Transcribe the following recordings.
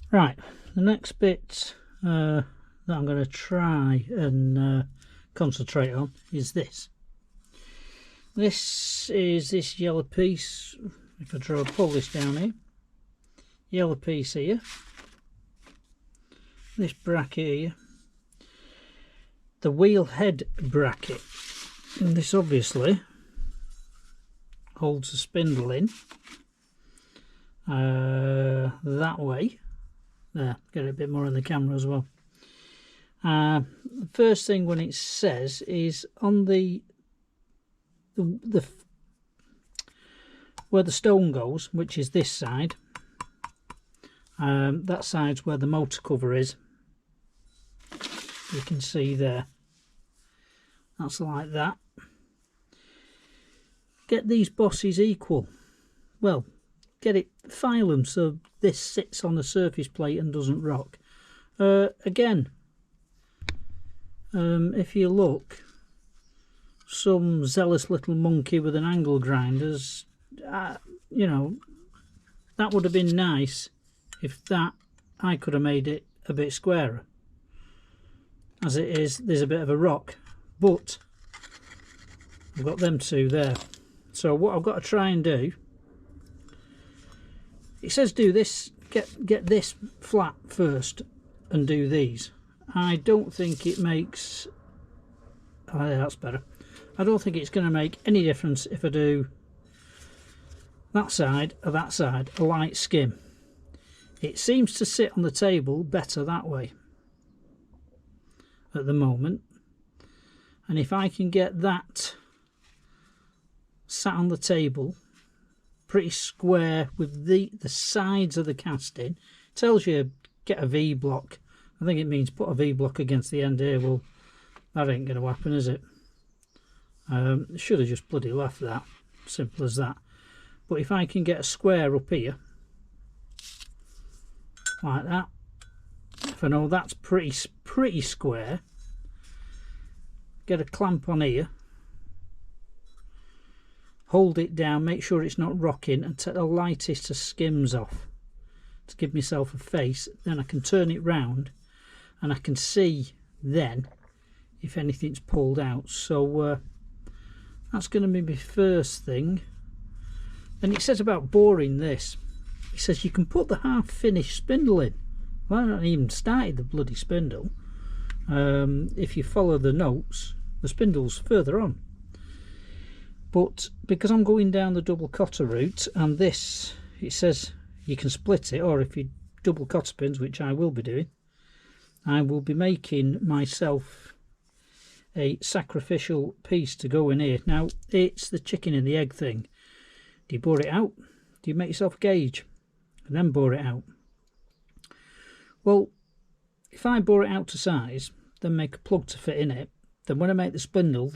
Right, the next bit that I'm going to try and concentrate on is this. This is this yellow piece. If I pull this down here, yellow piece here, this bracket here, the wheel head bracket, and this obviously holds the spindle in that way. There, get it a bit more on the camera as well. The first thing when it says is on the where the stone goes, which is this side, that side's where the motor cover is. You can see there, that's like that. Get these bosses equal. Well, file them so this sits on the surface plate and doesn't rock. Again, if you look, some zealous little monkey with an angle grinders, you know, that would have been nice if I could have made it a bit squarer. As it is, there's a bit of a rock, but I've got them two there. So what I've got to try and do, it says do this, get this flat first and do these. I don't think it makes, oh yeah, that's better. I don't think it's going to make any difference if I do that side or that side, a light skim. It seems to sit on the table better that way at the moment, and if I can get that sat on the table pretty square with the sides of the casting, tells you get a V block. I think it means put a V block against the end here. Well, that ain't going to happen, is it? Should have just bloody left that, simple as that. But if I can get a square up here like that, if I know that's pretty square, get a clamp on here, hold it down, make sure it's not rocking, and take the lightest of skims off to give myself a face. Then I can turn it round and I can see then if anything's pulled out. So that's going to be my first thing. And it says about boring this, it says you can put the half finished spindle in. Well, I haven't even started the bloody spindle. If you follow the notes, the spindle's further on. But because I'm going down the double cotter route, and this, it says you can split it, or if you double cotter pins, which I will be doing, I will be making myself a sacrificial piece to go in here. Now, it's the chicken and the egg thing. Do you bore it out? Do you make yourself a gauge and then bore it out? Well, if I bore it out to size, then make a plug to fit in it, then when I make the spindle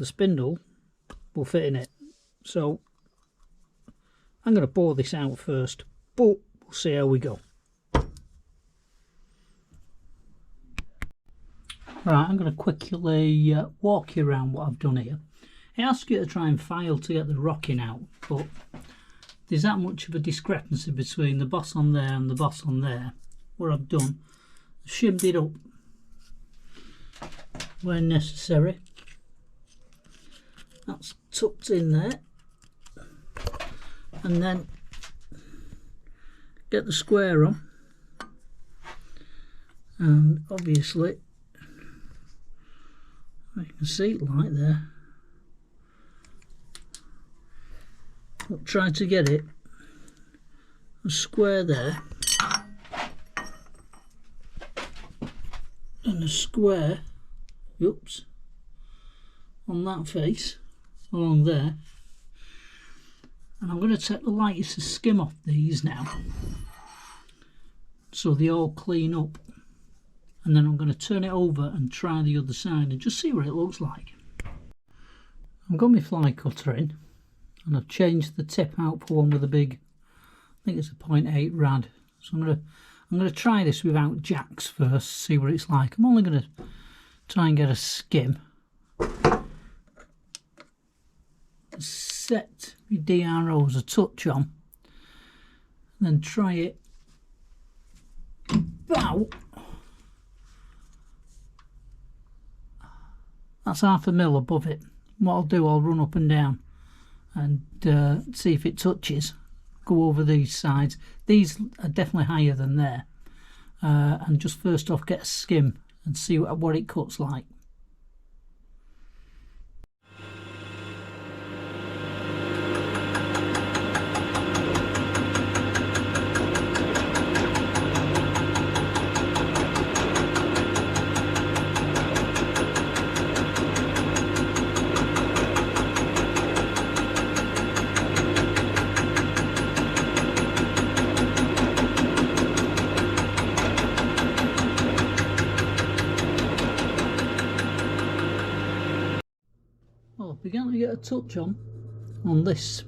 will fit in it. So I'm going to bore this out first, but we'll see how we go. Right, I'm going to quickly walk you around what I've done here. It asks you to try and file to get the rocking out, but there's that much of a discrepancy between the boss on there and the boss on there. What I've done, I've shimmed it up where necessary. That's tucked in there, and then get the square on, and obviously you can see it like there, but try to get it a square there and a square, oops, on that face along there. And I'm going to take the lightest of skim off these now so they all clean up, and then I'm going to turn it over and try the other side and just see what it looks like. I've got my fly cutter in, and I've changed the tip out for one with a big, I think it's a 0.8 rad. So I'm going to try this without jacks first, see what it's like. I'm only going to try and get a skim. Set my DROs a touch on, and then try it about, that's 1/2 mil above it. What I'll do, I'll run up and down and see if it touches. Go over these sides. These are definitely higher than there, and just first off get a skim and see what it cuts like. Well, I've begun to get a touch on this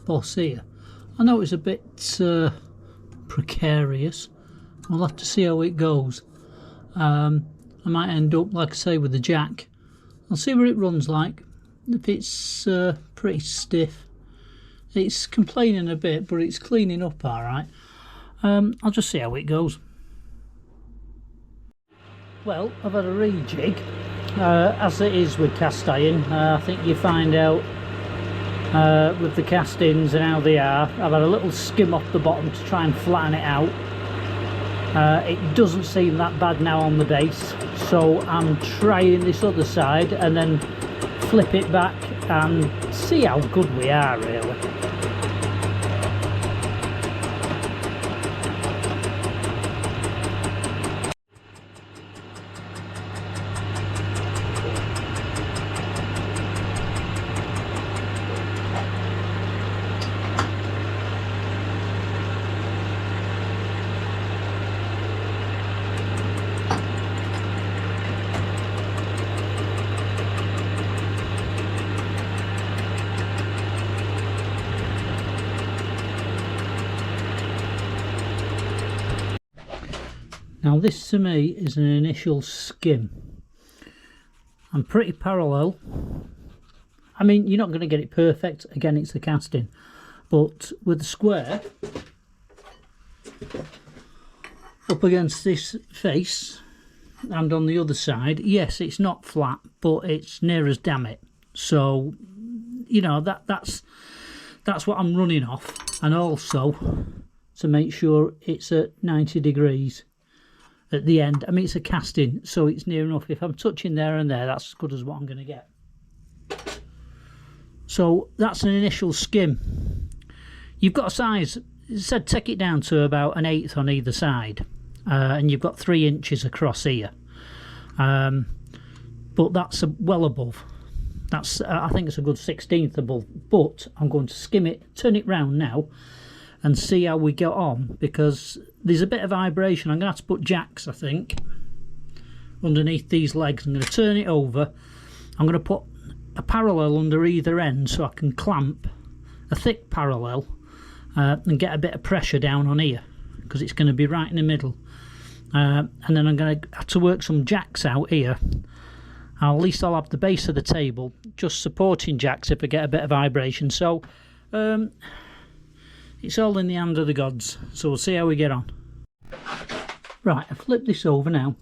boss here. I know it's a bit precarious. We'll have to see how it goes. I might end up, like I say, with the jack. I'll see what it runs like. If it's pretty stiff, it's complaining a bit, but it's cleaning up alright. I'll just see how it goes. Well, I've had a rejig. As it is with cast iron, I think you find out with the castings and how they are. I've had a little skim off the bottom to try and flatten it out. It doesn't seem that bad now on the base, so I'm trying this other side and then flip it back and see how good we are really. Now this to me is an initial skim. I'm pretty parallel. I mean, you're not going to get it perfect, again it's the casting, but with the square up against this face and on the other side, yes, it's not flat, but it's near as damn it. So you know, that's what I'm running off, and also to make sure it's at 90 degrees at the end. I mean, it's a casting, so it's near enough. If I'm touching there and there, that's as good as what I'm going to get. So that's an initial skim. You've got a size, it said take it down to about 1/8 on either side, and you've got 3 inches across here, but that's well above. That's I think it's a good 1/16 above, but I'm going to skim it, turn it round now and see how we get on, because there's a bit of vibration. I'm going to have to put jacks, I think, underneath these legs. I'm going to turn it over. I'm going to put a parallel under either end so I can clamp a thick parallel and get a bit of pressure down on here, because it's going to be right in the middle. And then I'm going to have to work some jacks out here. At least I'll have the base of the table just supporting jacks if I get a bit of vibration. So it's all in the hand of the gods, so we'll see how we get on. Right, I've flipped this over now.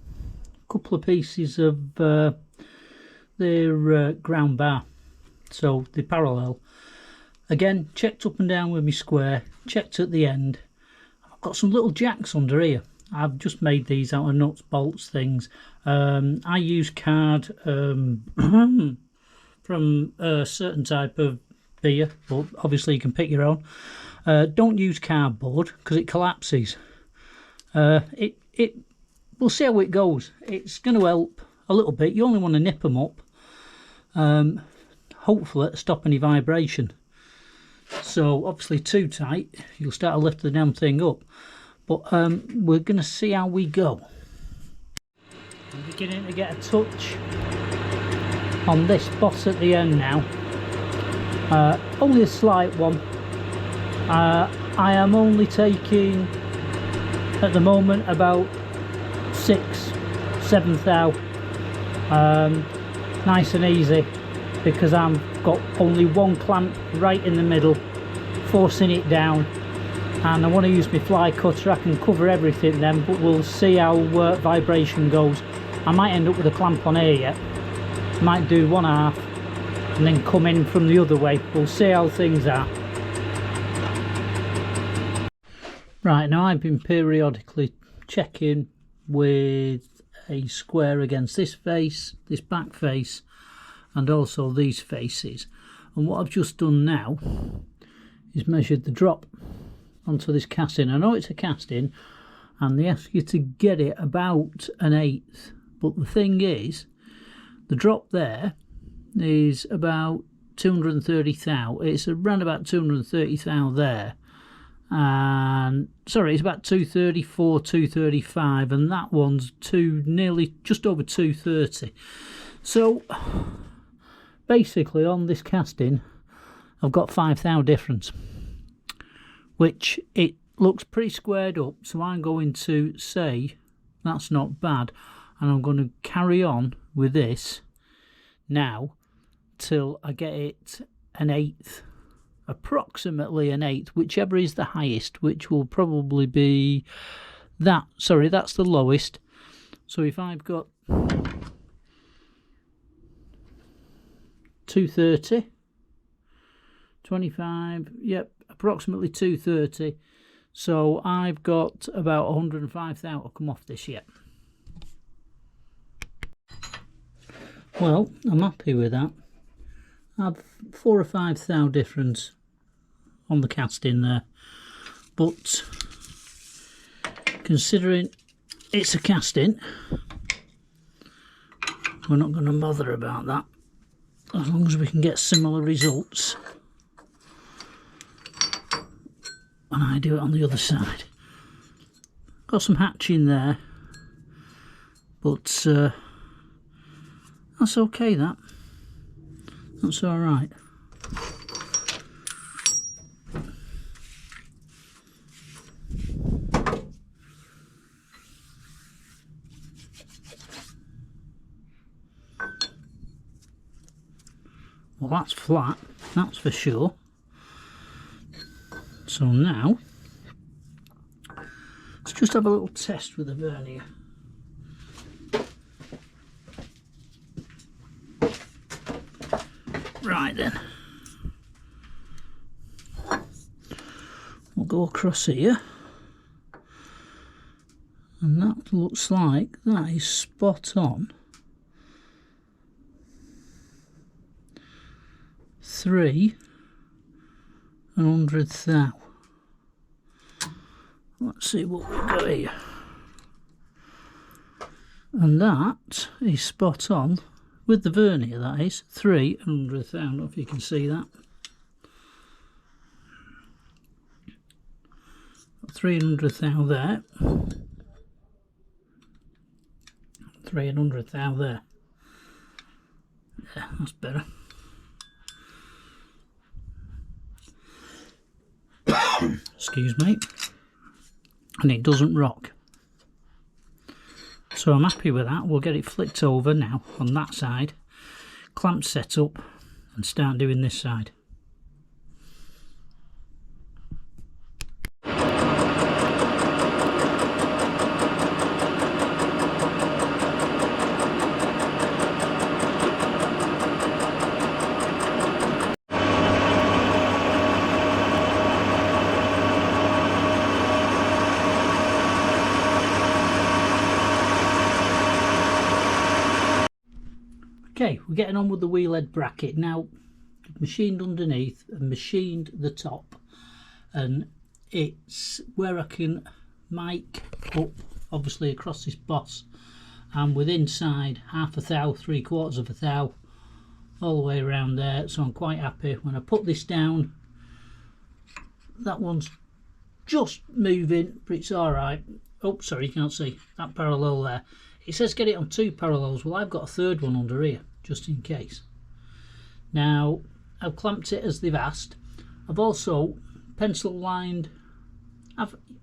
A couple of pieces of their ground bar, so they're parallel. Again, checked up and down with my square, checked at the end. I've got some little jacks under here. I've just made these out of nuts, bolts, things. I use card from a certain type of beer, but obviously you can pick your own. Don't use cardboard because it collapses. We'll see how it goes. It's going to help a little bit. You only want to nip them up, hopefully to stop any vibration. So obviously too tight, you'll start to lift the damn thing up. But we're going to see how we go. I'm beginning to get a touch on this boss at the end now. Only a slight one. I am only taking at the moment about 6-7 thou, nice and easy, because I've got only one clamp right in the middle forcing it down, and I want to use my fly cutter. I can cover everything then, but we'll see how vibration goes. I might end up with a clamp on here yet. Might do one half and then come in from the other way. We'll see how things are. Right, now I've been periodically checking with a square against this face, this back face, and also these faces. And what I've just done now is measured the drop onto this casting. I know it's a casting and they ask you to get it about 1/8, but the thing is, the drop there is about 230 thou. It's around about 230 thou there, and sorry, it's about 234, 235, and that one's nearly just over 230. So basically on this casting I've got 5 thou difference, which it looks pretty squared up, so I'm going to say that's not bad, and I'm going to carry on with this now till I get it 1/8, approximately 1/8, whichever is the highest, which will probably be that. Sorry, that's the lowest. So if I've got 230, 25, yep, approximately 230. So I've got about 105 thou to come off this yet. Well, I'm happy with that. I've 4 or 5 thou difference on the casting there, but considering it's a casting, we're not going to bother about that as long as we can get similar results. And I do it on the other side. Got some hatching there, but that's okay, that's all right. Well, that's flat, that's for sure. So now let's just have a little test with the vernier. Right then, we'll go across here, and that looks like that is spot on 300 thou. Let's see what we've got here, and that is spot on with the vernier, that is 300 thou. I don't know if you can see that. 300 thou there, 300 thou there. Yeah, that's better. Excuse me. And it doesn't rock, so I'm happy with that. We'll get it flicked over now on that side, clamp set up, and start doing this side. Okay, we're getting on with the wheelhead bracket now. Machined underneath and machined the top, and it's where I can mic up obviously across this boss, and with inside 1/2 thou, 3/4 thou, all the way around there. So I'm quite happy. When I put this down, that one's just moving, but it's all right. Oh, sorry, you can't see that parallel there. It says get it on 2 parallels. Well, I've got a 3rd one under here just in case. Now I've clamped it as they've asked. I've also pencil lined.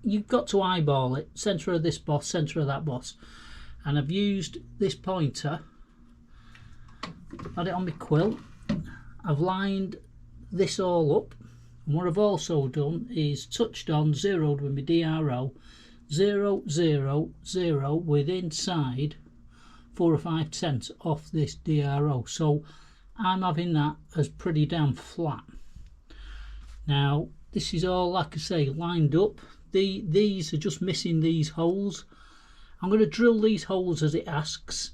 You've got to eyeball it, centre of this boss, centre of that boss, and I've used this pointer, had it on my quill. I've lined this all up And what I've also done is touched on, zeroed with my DRO, 0, 0, 0 with inside 4 or 5 tenths off this DRO. So I'm having that as pretty damn flat. Now this is all, like I say, lined up. These are just missing these holes. I'm going to drill these holes as it asks,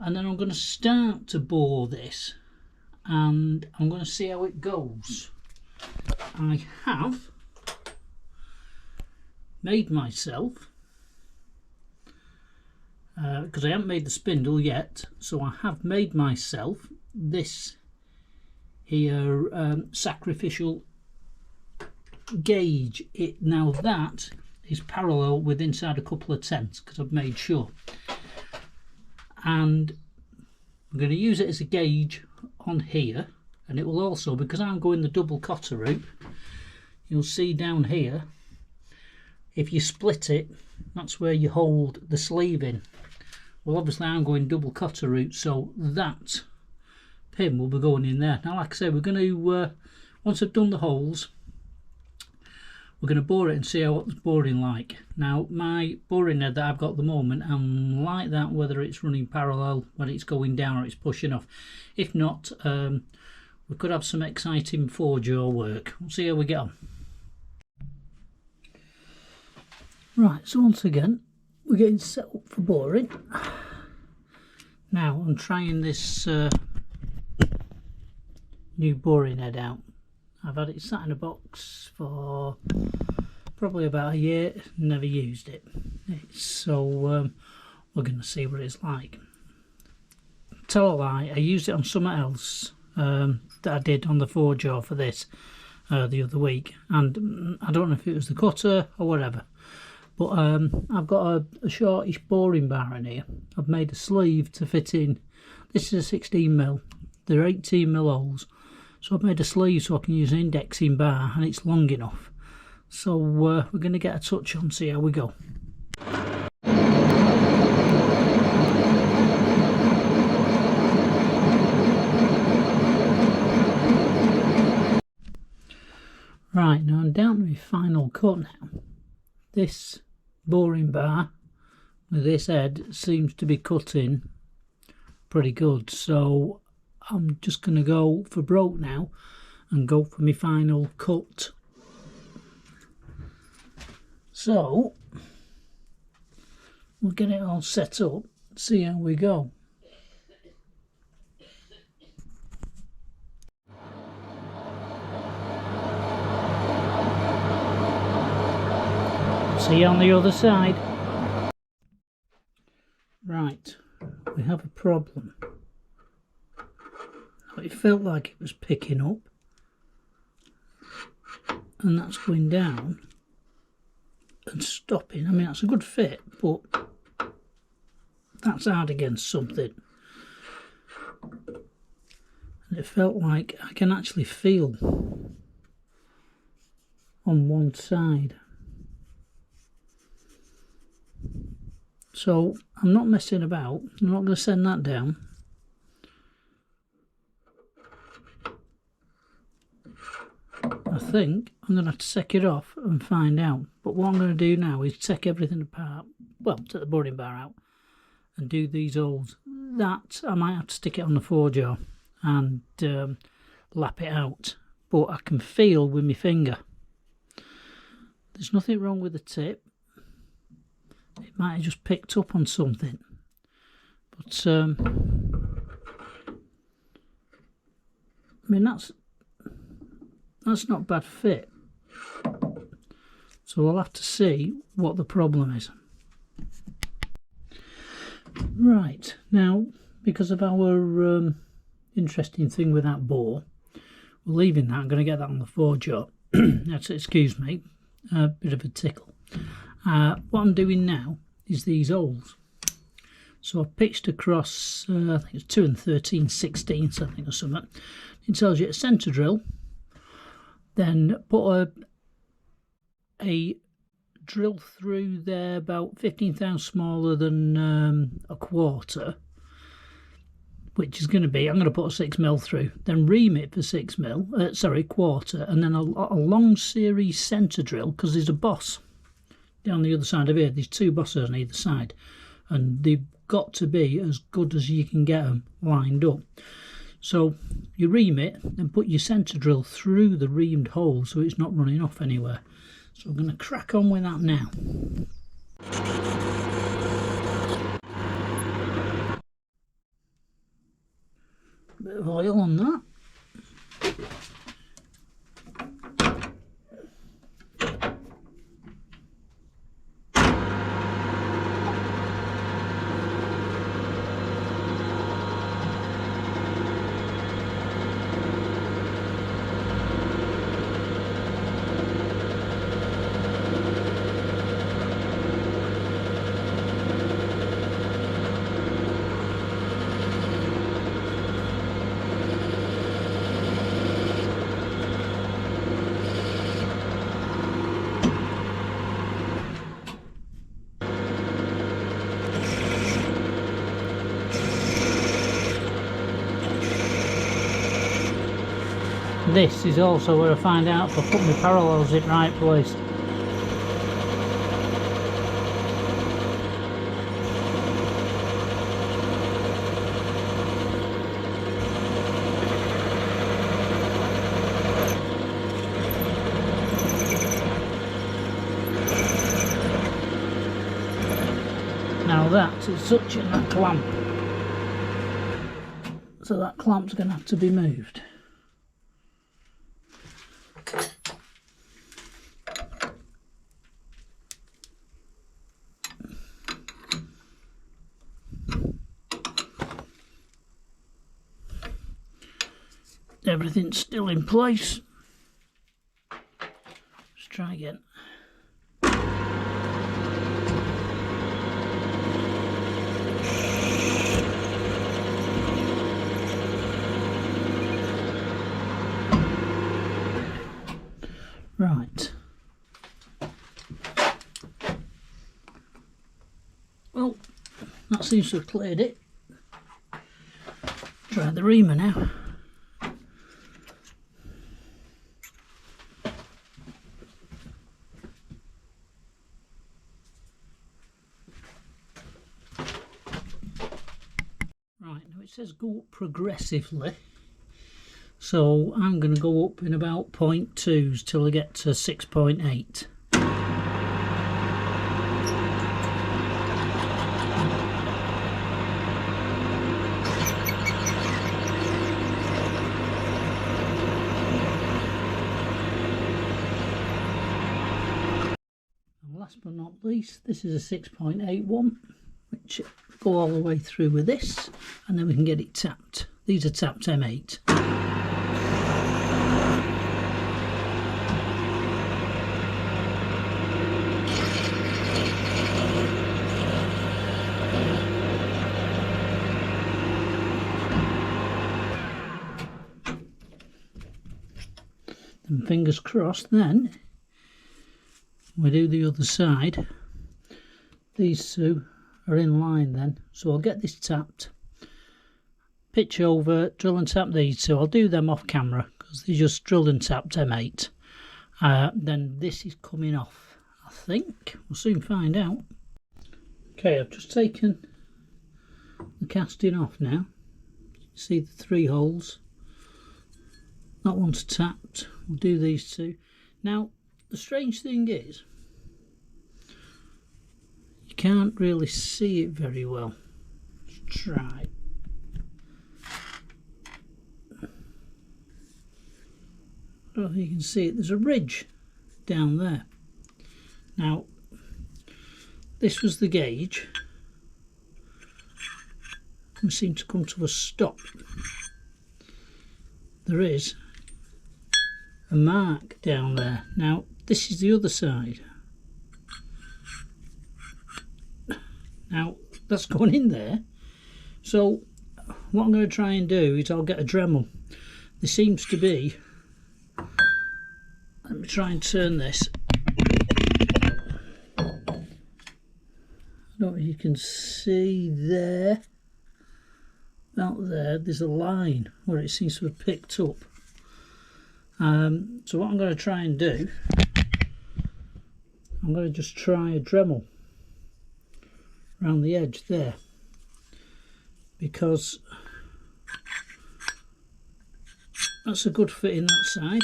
and then I'm going to start to bore this, and I'm going to see how it goes. I have made myself, because I haven't made the spindle yet, so I have made myself this here sacrificial gauge. Now that is parallel with inside a couple of tenths, because I've made sure, and I'm going to use it as a gauge on here. And it will also, because I'm going the double cotter route, you'll see down here, if you split it, that's where you hold the sleeve in. Well, obviously I'm going double cotter route, so that pin will be going in there. Now, like I say, we're going to, once I've done the holes, we're going to bore it and see how it's boring like. Now, my boring head that I've got at the moment, I'm like that, whether it's running parallel, whether it's going down or it's pushing off. If not, we could have some exciting four-jaw work. We'll see how we get on. Right, so once again, we're getting set up for boring. Now, I'm trying this new boring head out. I've had it sat in a box for probably about a year, never used it. So, we're going to see what it's like. Tell a lie, I used it on something else that I did on the four-jaw for this the other week, and I don't know if it was the cutter or whatever, but I've got a shortish boring bar in here. I've made a sleeve to fit in. This is a 16mm, they're 18mm holes, so I've made a sleeve so I can use an indexing bar, and it's long enough. So we're going to get a touch on, see how we go. Right, now I'm down to my final cut now. This boring bar with this head seems to be cutting pretty good, so I'm just going to go for broke now and go for my final cut. So we'll get it all set up, see how we go. See you on the other side. Right, we have a problem. It felt like it was picking up, and that's going down and stopping. I mean, that's a good fit, but that's hard against something. And it felt like I can actually feel on one side. So I'm not messing about. I'm not going to send that down. I think I'm going to have to take it off and find out. But what I'm going to do now is take everything apart. Well, take the boring bar out and do these holes. That I might have to stick it on the four-jaw and lap it out. But I can feel with my finger. There's nothing wrong with the tip. It might have just picked up on something, but I mean that's not bad fit. So we'll have to see what the problem is. Right, now because of our interesting thing with that bore, we're leaving that. I'm going to get that on the four-jaw. That's, excuse me, a bit of a tickle. What I'm doing now is these holes. So I've pitched across, I think it's 2 13/16, I think, or something. It tells you a centre drill, then put a drill through there about 15 thousandths smaller than a quarter, which is going to be, I'm going to put a 6mm through, then ream it for 6mm, sorry, quarter, and then a long series centre drill, because there's a boss down the other side of here. There's two bosses on either side, and they've got to be as good as you can get them lined up. So you ream it and put your centre drill through the reamed hole so it's not running off anywhere. So I'm going to crack on with that now. Bit of oil on that. This is also where I find out if I put my parallels in right place. Now that is touching that clamp, so that clamp's going to have to be moved. Everything's still in place. Let's try again. Right. Well, that seems to have cleared it. Try the reamer now. Right, now it says go up progressively, so I'm going to go up in about 0.2s till I get to 6.8. And last but not least, this is a 6.81, which go all the way through with this, and then we can get it tapped. These are tapped M8. And fingers crossed, then we do the other side. These two are in line then, so I'll get this tapped, pitch over, drill and tap these two. I'll do them off camera because they're just drilled and tapped M8. Then this is coming off, I think. We'll soon find out. Okay, I've just taken the casting off now. See the three holes. That one's tapped. We'll do these two. Now, the strange thing is, you can't really see it very well. Let's try. I don't know if you can see it. There's a ridge down there. Now, this was the gauge. We seem to come to a stop. There is a mark down there. Now, this is the other side. Now, that's going in there. So, what I'm going to try and do is I'll get a Dremel. There seems to be... Let me try and turn this. I don't know if you can see there. out there's a line where it seems to have picked up. So what I'm going to try and do, I'm going to just try a Dremel around the edge there, because that's a good fit in that side.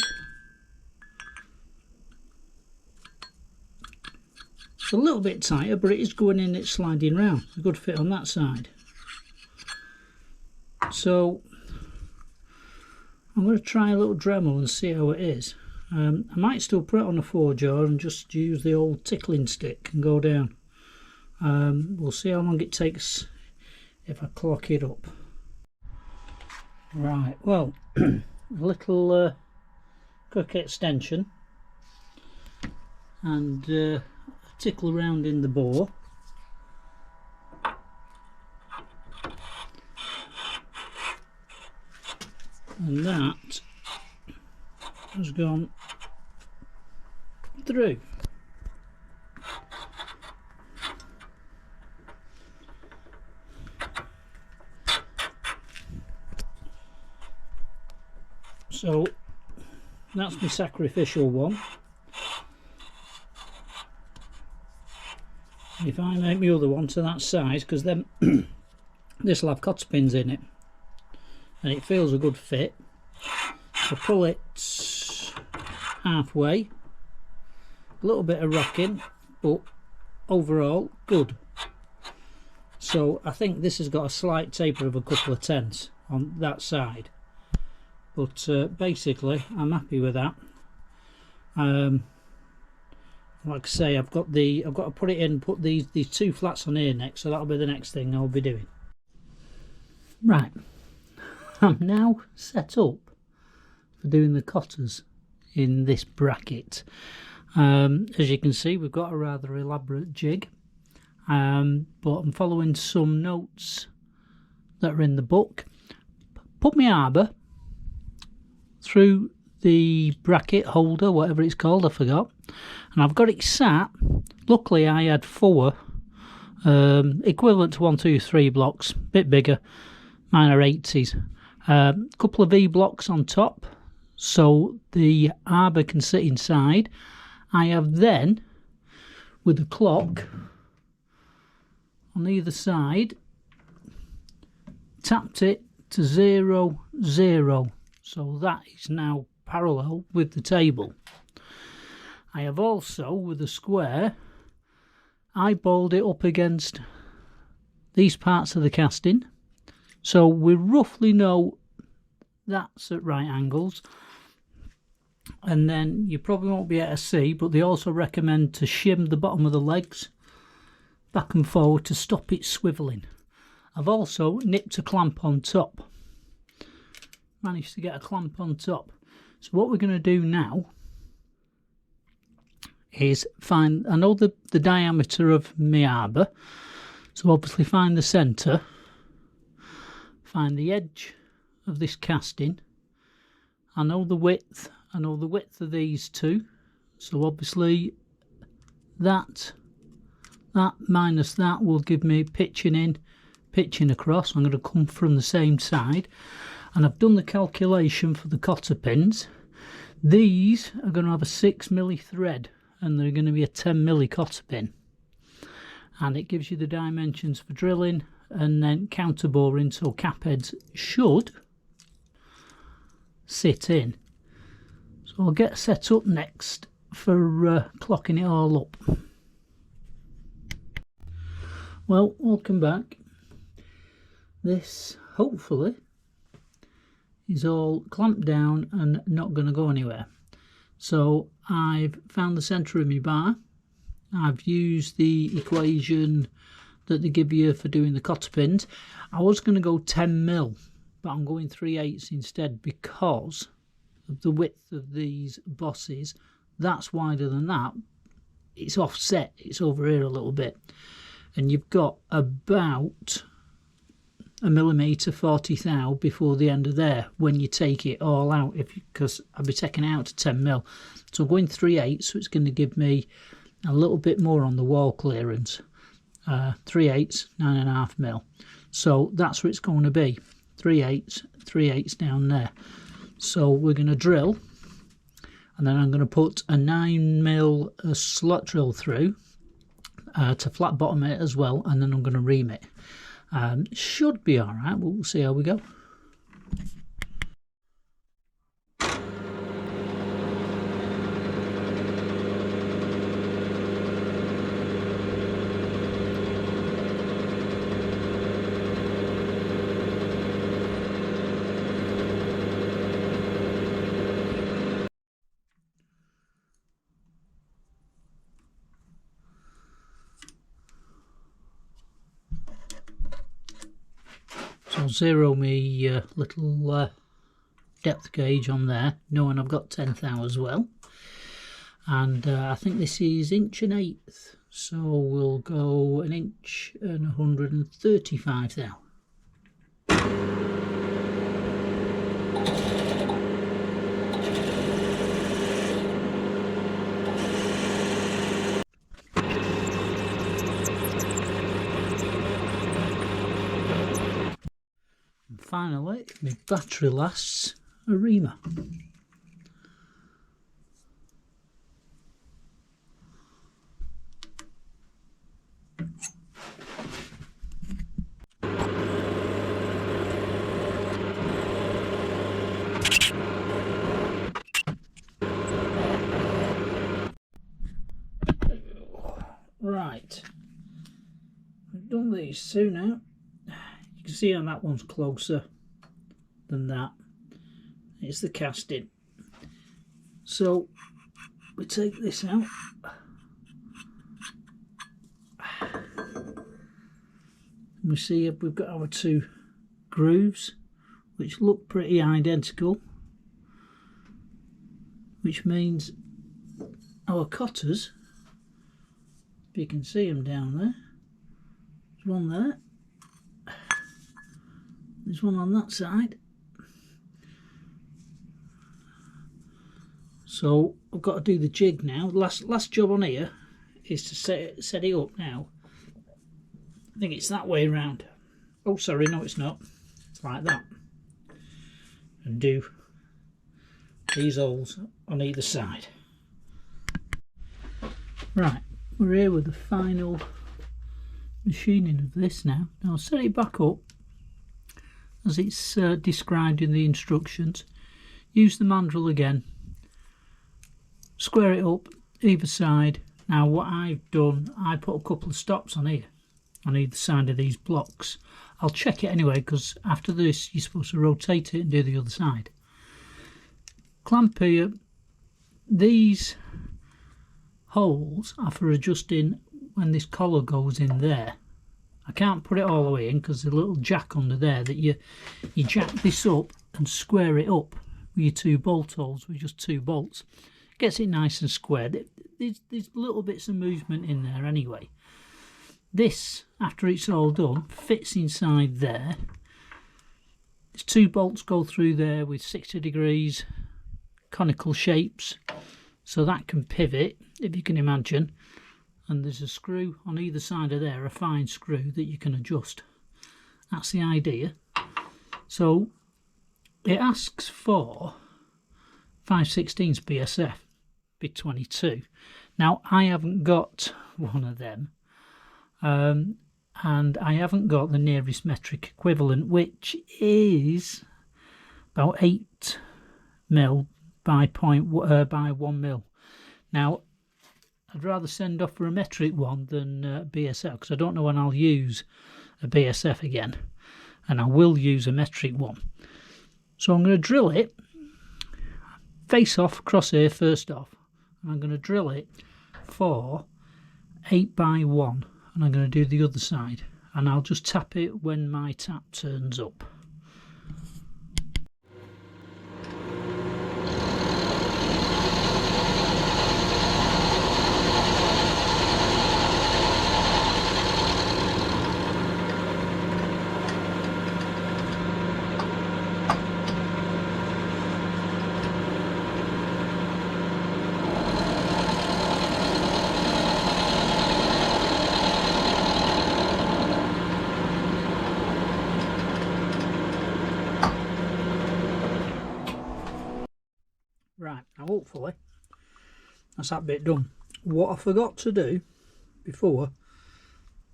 It's a little bit tighter, but it is going in, it's sliding round. A good fit on that side. So I'm going to try a little Dremel and see how it is. I might still put it on a 4-jaw and just use the old tickling stick and go down. We'll see how long it takes if I clock it up. Right, well, a little quick extension and a tickle around in the bore. And that has gone through. So that's my sacrificial one. If I make my other one to that size, because then this will have cotter pins in it and it feels a good fit, so pull it halfway, a little bit of rocking, but overall good. So I think this has got a slight taper of a couple of tenths on that side, but basically I'm happy with that. Like I say, I've got to put it in, put these 2 flats on here next, so that'll be the next thing I'll be doing. Right, I'm now set up for doing the cotters in this bracket. As you can see, we've got a rather elaborate jig, but I'm following some notes that are in the book. Put my arbor through the bracket holder, whatever it's called, I forgot, and I've got it sat. Luckily I had 4 equivalent to 1, 2, 3 blocks, bit bigger, mine are 80s, couple of V blocks on top so the arbor can sit inside. I have then, with the clock on either side, tapped it to 0, 0, so that is now parallel with the table. I have also, with the square, eyeballed it up against these parts of the casting, so we roughly know that's at right angles. And then you probably won't be able to see, but they also recommend to shim the bottom of the legs back and forward to stop it swivelling. I've also nipped a clamp on top, managed to get a clamp on top. So what we're going to do now is find, I know the diameter of my arbor, so obviously find the centre, find the edge of this casting. I know the width of these 2, so obviously that minus that will give me pitching in, pitching across. I'm going to come from the same side, and I've done the calculation for the cotter pins. These are going to have a 6mm thread and they're going to be a 10mm cotter pin, and it gives you the dimensions for drilling and then counter boring, so cap heads should sit in. So I'll get set up next for clocking it all up. Well, welcome back. This hopefully is all clamped down and not going to go anywhere. So I've found the centre of my bar. I've used the equation that they give you for doing the cotter pins. I was going to go 10mm, but I'm going 3/8 instead because of the width of these bosses. That's wider than that. It's offset, it's over here a little bit, and you've got about 1mm 40 thou before the end of there when you take it all out, because I'll be taking it out to 10mm. So I'm going 3/8, so it's going to give me a little bit more on the wall clearance. 3/8, 9.5mm. So that's what it's going to be. 3/8, 3/8 down there. So we're going to drill, and then I'm going to put a 9mm slot drill through to flat bottom it as well, and then I'm going to ream it. Should be alright, we'll see how we go. So I'll zero me little depth gauge on there, knowing I've got 10th thou as well. And I think this is 1/8, so we'll go 1 inch and 135 thou. And finally, my battery lasts a reamer. Right, I've done these two now. You can see on that one's closer than that. It's the casting. So we take this out. We see we've got our two grooves, which look pretty identical, which means our cutters, if you can see them down there, there's one there, there's one on that side. So I've got to do the jig now. Last job on here is to set it up now. I think it's that way around. Oh, sorry, no, it's not. It's like that. And do these holes on either side. Right, we're here with the final machining of this now. Now I'll set it back up as it's described in the instructions. Use the mandrel again. Square it up either side. Now what I've done, I put a couple of stops on here, on either side of these blocks. I'll check it anyway, because after this you're supposed to rotate it and do the other side. Clamp here. These holes are for adjusting when this collar goes in there. I can't put it all the way in because there's a little jack under there that you jack this up and square it up with your two bolt holes with just two bolts. Gets it nice and squared. There's little bits of movement in there anyway. This, after it's all done, fits inside there. There's two bolts go through there with 60 degrees conical shapes, so that can pivot, if you can imagine. And there's a screw on either side of there, a fine screw that you can adjust. That's the idea. So it asks for 5/16 BSF, bit 22. Now I haven't got one of them, and I haven't got the nearest metric equivalent, which is about 8mm by 1mm. Now I'd rather send off for a metric one than BSF, because I don't know when I'll use a BSF again, and I will use a metric one. So I'm going to drill it face off across here first off, and I'm going to drill it for 8x1, and I'm going to do the other side, and I'll just tap it when my tap turns up. hopefully that's that bit done. What I forgot to do before,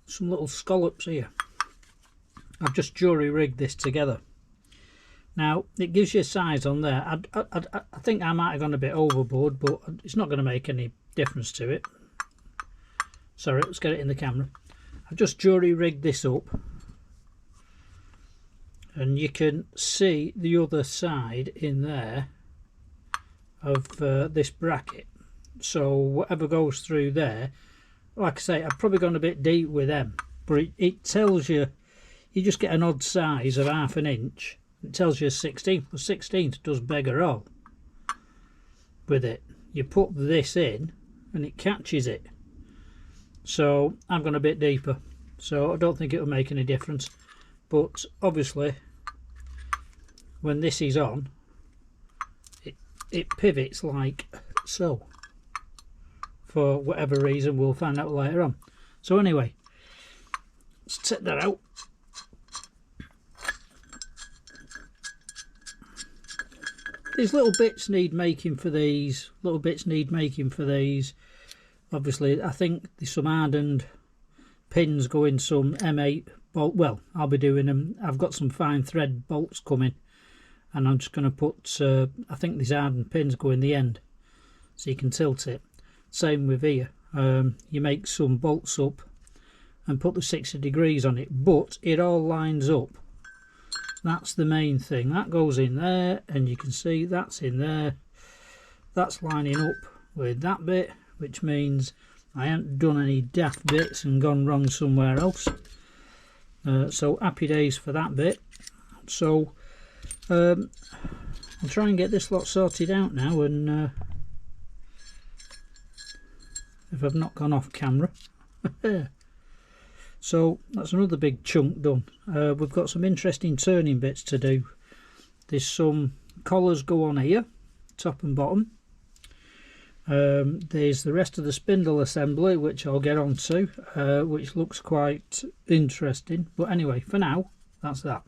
some little scallops here. I've just jury rigged this together. Now it gives you a size on there. I think I might have gone a bit overboard, but it's not going to make any difference to it. Sorry, let's get it in the camera. I've just jury rigged this up, and you can see the other side in there of this bracket. So whatever goes through there, like I say, I've probably gone a bit deep with them, but it tells you, you just get an odd size of 1/2 inch. It tells you a 16th. The 16th does beggar all with it. You put this in and it catches it. So I've gone a bit deeper, so I don't think it'll make any difference. But obviously when this is on, it pivots like so. For whatever reason, we'll find out later on. So anyway, let's take that out. These little bits need making for these. Obviously, I think there's some hardened pins going, some M8 bolt. Well, I'll be doing them. I've got some fine thread bolts coming, and I'm just going to put, I think these hardened pins go in the end, so you can tilt it. Same with here. You make some bolts up and put the 60 degrees on it, but it all lines up. That's the main thing. That goes in there, and you can see that's in there. That's lining up with that bit, which means I haven't done any daft bits and gone wrong somewhere else. So happy days for that bit. So I'll try and get this lot sorted out now, and if I've not gone off camera. So that's another big chunk done. We've got some interesting turning bits to do. There's some collars go on here, top and bottom. There's the rest of the spindle assembly, which I'll get onto, which looks quite interesting. But anyway, for now, that's that.